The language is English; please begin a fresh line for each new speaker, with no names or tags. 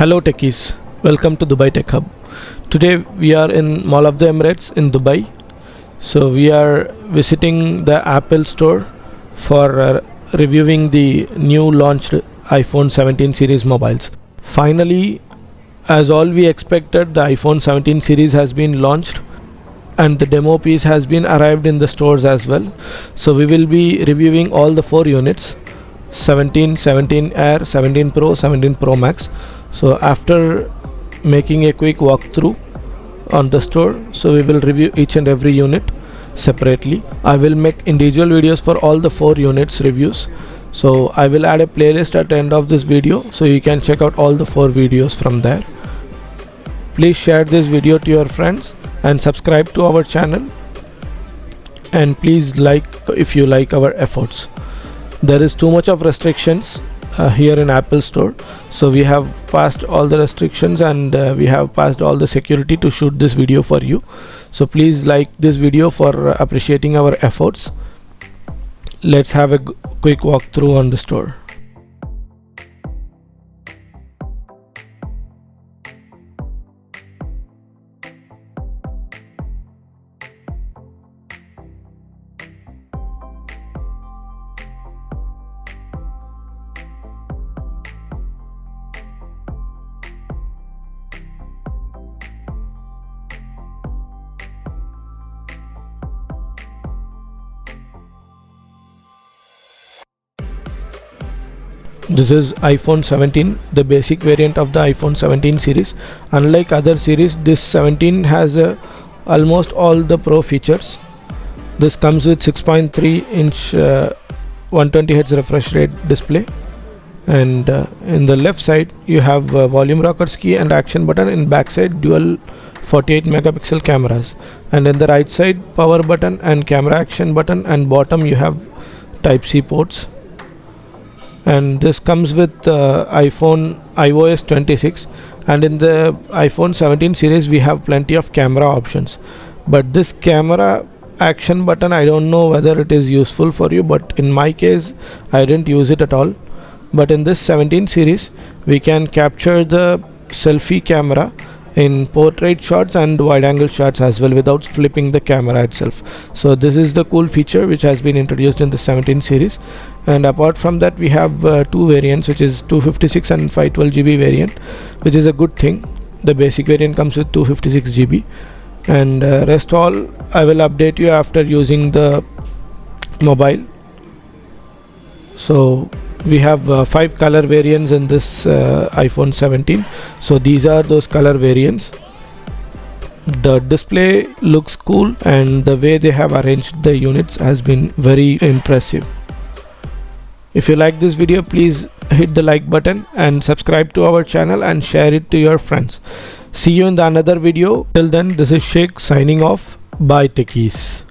Hello techies, welcome to Dubai Tech Hub. Today we are in Mall of the Emirates in Dubai. So we are visiting the Apple store for reviewing the new launched iPhone 17 series mobiles. Finally, as all we expected, the iPhone 17 series has been launched and the demo piece has been arrived in the stores as well. So we will be reviewing all the 4 units: 17, 17 Air, 17 Pro, 17 Pro Max. So after making a quick walkthrough on the store, so we will review each and every unit separately. I will make individual videos for all the 4 units reviews. So I will add a playlist at the end of this video, so you can check out all the 4 videos from there. Please share this video to your friends and subscribe to our channel, and please like if you like our efforts. There is too much of restrictions here in Apple store, so we have passed all the restrictions and we have passed all the security to shoot this video for you. So please like this video for appreciating our efforts. Let's have a quick walkthrough on the store. This is iPhone 17, the basic variant of the iPhone 17 series. Unlike other series, this 17 has almost all the Pro features. This comes with 6.3 inch 120Hz refresh rate display, and in the left side you have volume rockers key and action button. In back side, dual 48 megapixel cameras, and in the right side, power button and camera action button, and bottom you have Type-C ports. And this comes with iPhone iOS 26, and in the iPhone 17 series we have plenty of camera options, but this camera action button, I don't know whether it is useful for you, but in my case I didn't use it at all. But in this 17 series we can capture the selfie camera in portrait shots and wide angle shots as well without flipping the camera itself. So this is the cool feature which has been introduced in the 17 series. And apart from that, we have 2 variants, which is 256 and 512 GB variant, which is a good thing. The basic variant comes with 256 GB, and rest all I will update you after using the mobile. So we have 5 color variants in this iPhone 17. So these are those color variants. The display looks cool, and the way they have arranged the units has been very impressive. If you like this video, please hit the like button and subscribe to our channel and share it to your friends. See you in the another video. Till then, this is Sheikh signing off. Bye techies.